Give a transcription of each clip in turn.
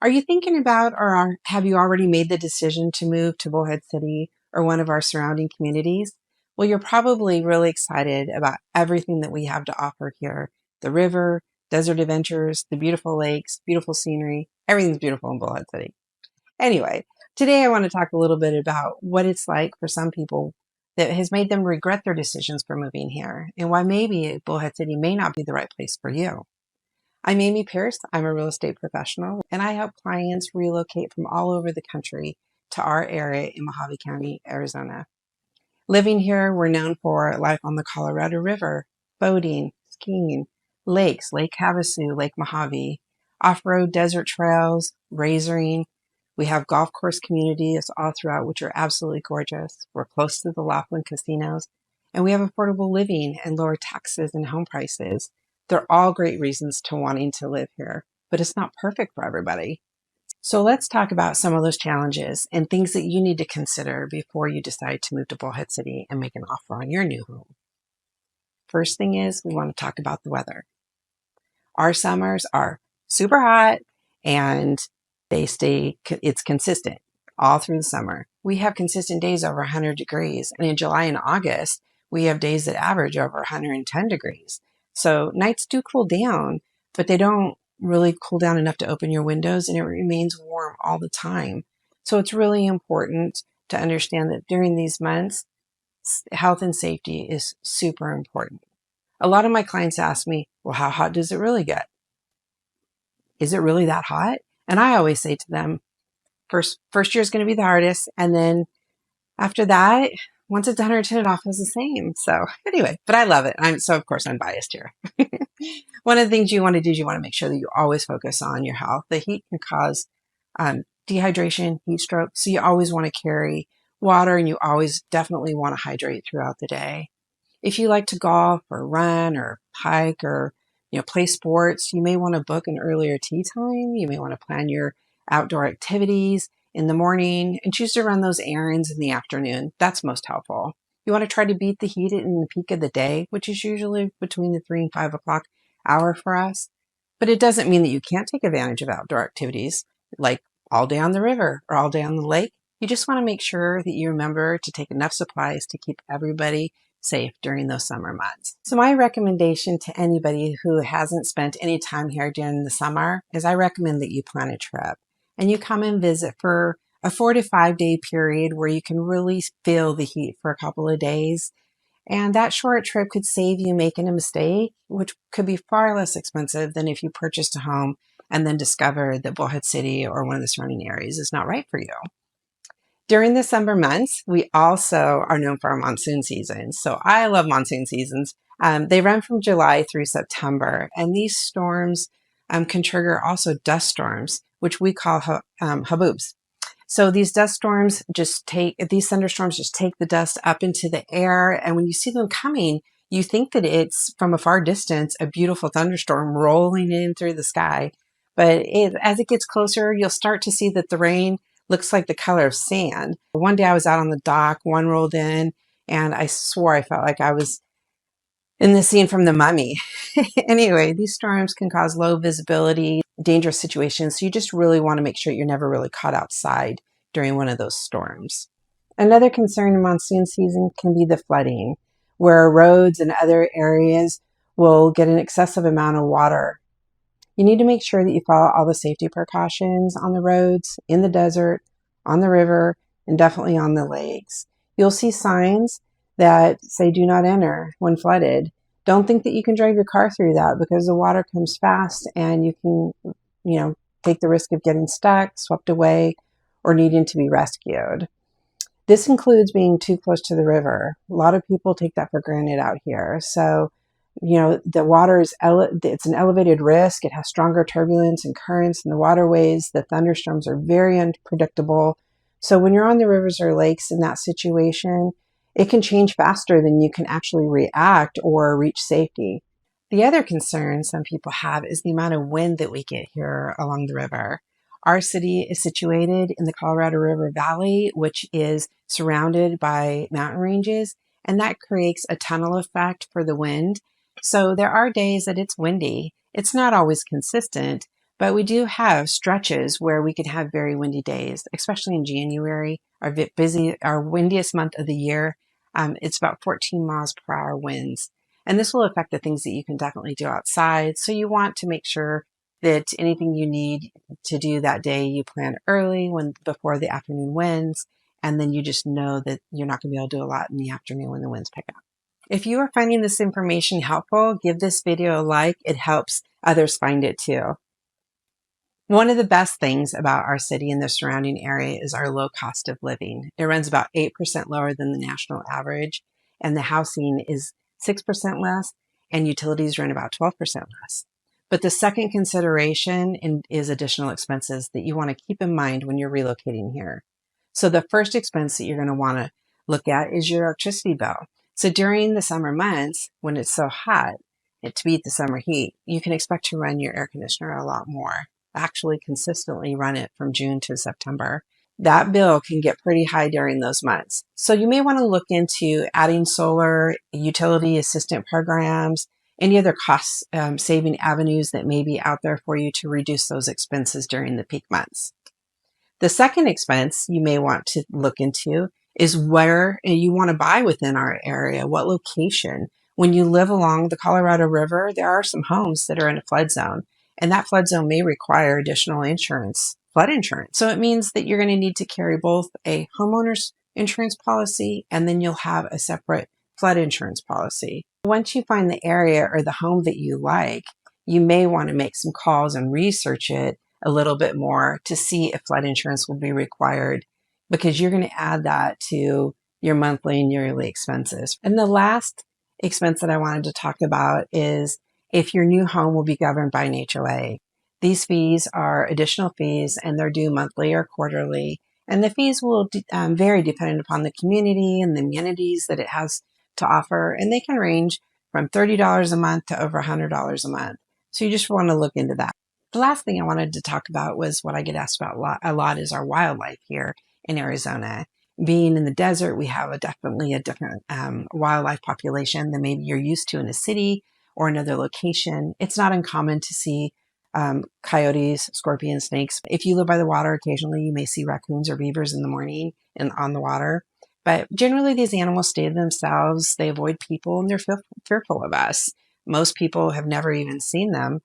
Are you thinking about have you already made the decision to move to Bullhead City or one of our surrounding communities? Well, you're probably really excited about everything that we have to offer here. The river, desert adventures, the beautiful lakes, beautiful scenery. Everything's beautiful in Bullhead City. Anyway, today I want to talk a little bit about what it's like for some people that has made them regret their decisions for moving here and why maybe Bullhead City may not be the right place for you. I'm Amy Pierce. I'm a real estate professional, and I help clients relocate from all over the country to our area in Mojave County, Arizona. Living here, we're known for life on the Colorado River, boating, skiing, lakes, Lake Havasu, Lake Mojave, off-road desert trails, razoring. We have golf course communities all throughout, which are absolutely gorgeous. We're close to the Laughlin casinos, and we have affordable living and lower taxes and home prices. They're all great reasons to wanting to live here, but it's not perfect for everybody. So let's talk about some of those challenges and things that you need to consider before you decide to move to Bullhead City and make an offer on your new home. First thing is we want to talk about the weather. Our summers are super hot and it's consistent all through the summer. We have consistent days over 100 degrees, and in July and August, we have days that average over 110 degrees. So nights do cool down, but they don't really cool down enough to open your windows, and it remains warm all the time. So it's really important to understand that during these months, health and safety is super important. A lot of my clients ask me, well, how hot does it really get? Is it really that hot? And I always say to them, first year is going to be the hardest. And then after that, once it's 110, it all feels the same. So anyway, but I love it. So of course I'm biased here. One of the things you want to do is you want to make sure that you always focus on your health. The heat can cause dehydration, heat stroke. So you always want to carry water, and you always definitely want to hydrate throughout the day. If you like to golf or run or hike or play sports, you may want to book an earlier tea time. You may want to plan your outdoor activities in the morning and choose to run those errands in the afternoon. That's most helpful. You want to try to beat the heat in the peak of the day, which is usually between the 3 and 5 o'clock hour for us. But it doesn't mean that you can't take advantage of outdoor activities like all day on the river or all day on the lake. You just want to make sure that you remember to take enough supplies to keep everybody safe during those summer months. So my recommendation to anybody who hasn't spent any time here during the summer is I recommend that you plan a trip and you come and visit for a 4 to 5 day period where you can really feel the heat for a couple of days. And that short trip could save you making a mistake, which could be far less expensive than if you purchased a home and then discovered that Bullhead City or one of the surrounding areas is not right for you. During the summer months, we also are known for our monsoon seasons. So I love monsoon seasons. They run from July through September, and these storms can trigger also dust storms, which we call haboobs. So these thunderstorms just take the dust up into the air, and when you see them coming, you think that it's from a far distance, a beautiful thunderstorm rolling in through the sky. But as it gets closer, you'll start to see that the rain looks like the color of sand. One day I was out on the dock, one rolled in, and I swore I felt like I was in the scene from The Mummy. Anyway, these storms can cause low visibility, dangerous situations, so you just really want to make sure you're never really caught outside during one of those storms. Another concern in monsoon season can be the flooding, where roads and other areas will get an excessive amount of water. You need to make sure that you follow all the safety precautions on the roads, in the desert, on the river, and definitely on the lakes. You'll see signs that say do not enter when flooded. Don't think that you can drive your car through that because the water comes fast and you can, take the risk of getting stuck, swept away, or needing to be rescued. This includes being too close to the river. A lot of people take that for granted out here. So the water it's an elevated risk. It has stronger turbulence and currents in the waterways. The thunderstorms are very unpredictable. So when you're on the rivers or lakes in that situation, it can change faster than you can actually react or reach safety. The other concern some people have is the amount of wind that we get here along the river. Our city is situated in the Colorado River Valley, which is surrounded by mountain ranges, and that creates a tunnel effect for the wind. So there are days that it's windy. It's not always consistent, But we do have stretches where we can have very windy days, especially in January, our windiest month of the year. It's about 14 miles per hour winds. And this will affect the things that you can definitely do outside. So you want to make sure that anything you need to do that day, you plan early before the afternoon winds. And then you just know that you're not going to be able to do a lot in the afternoon when the winds pick up. If you are finding this information helpful, give this video a like. It helps others find it too. One of the best things about our city and the surrounding area is our low cost of living. It runs about 8% lower than the national average, and the housing is 6% less, and utilities run about 12% less. But the second consideration is additional expenses that you want to keep in mind when you're relocating here. So the first expense that you're going to want to look at is your electricity bill. So during the summer months, when it's so hot, to beat the summer heat, you can expect to run your air conditioner a lot more. Actually consistently run it from June to September. That bill can get pretty high during those months. So you may want to look into adding solar, utility assistant programs, any other cost saving avenues that may be out there for you to reduce those expenses during the peak months. The second expense you may want to look into is where you want to buy within our area, what location. When you live along the Colorado River, there are some homes that are in a flood zone. And that flood zone may require additional insurance, flood insurance. So it means that you're going to need to carry both a homeowner's insurance policy and then you'll have a separate flood insurance policy. Once you find the area or the home that you like, you may want to make some calls and research it a little bit more to see if flood insurance will be required, because you're going to add that to your monthly and yearly expenses. And the last expense that I wanted to talk about is if your new home will be governed by an HOA. These fees are additional fees and they're due monthly or quarterly. And the fees will vary depending upon the community and the amenities that it has to offer. And they can range from $30 a month to over $100 a month. So you just want to look into that. The last thing I wanted to talk about was what I get asked about a lot is our wildlife here in Arizona. Being in the desert, we have definitely a different wildlife population than maybe you're used to in a city or another location. It's not uncommon to see coyotes, scorpions, snakes. If you live by the water, occasionally you may see raccoons or beavers in the morning and on the water. But generally these animals stay to themselves. They avoid people and they're fearful of us. Most people have never even seen them.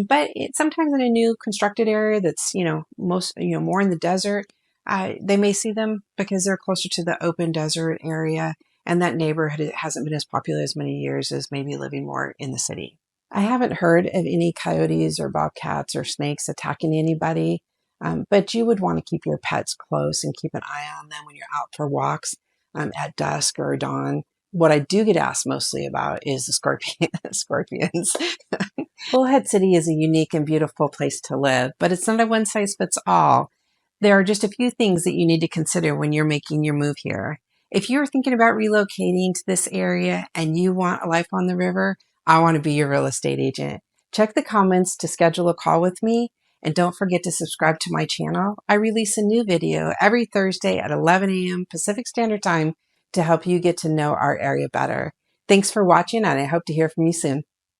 But sometimes in a new constructed area that's, more in the desert, they may see them because they're closer to the open desert area. And that neighborhood hasn't been as popular as many years as maybe living more in the city. I haven't heard of any coyotes or bobcats or snakes attacking anybody, but you would want to keep your pets close and keep an eye on them when you're out for walks at dusk or dawn. What I do get asked mostly about is the scorpions. Bullhead City is a unique and beautiful place to live, but it's not a one size fits all. There are just a few things that you need to consider when you're making your move here. If you're thinking about relocating to this area and you want a life on the river, I want to be your real estate agent. Check the comments to schedule a call with me, and don't forget to subscribe to my channel. I release a new video every Thursday at 11 a.m. Pacific Standard Time to help you get to know our area better. Thanks for watching, and I hope to hear from you soon.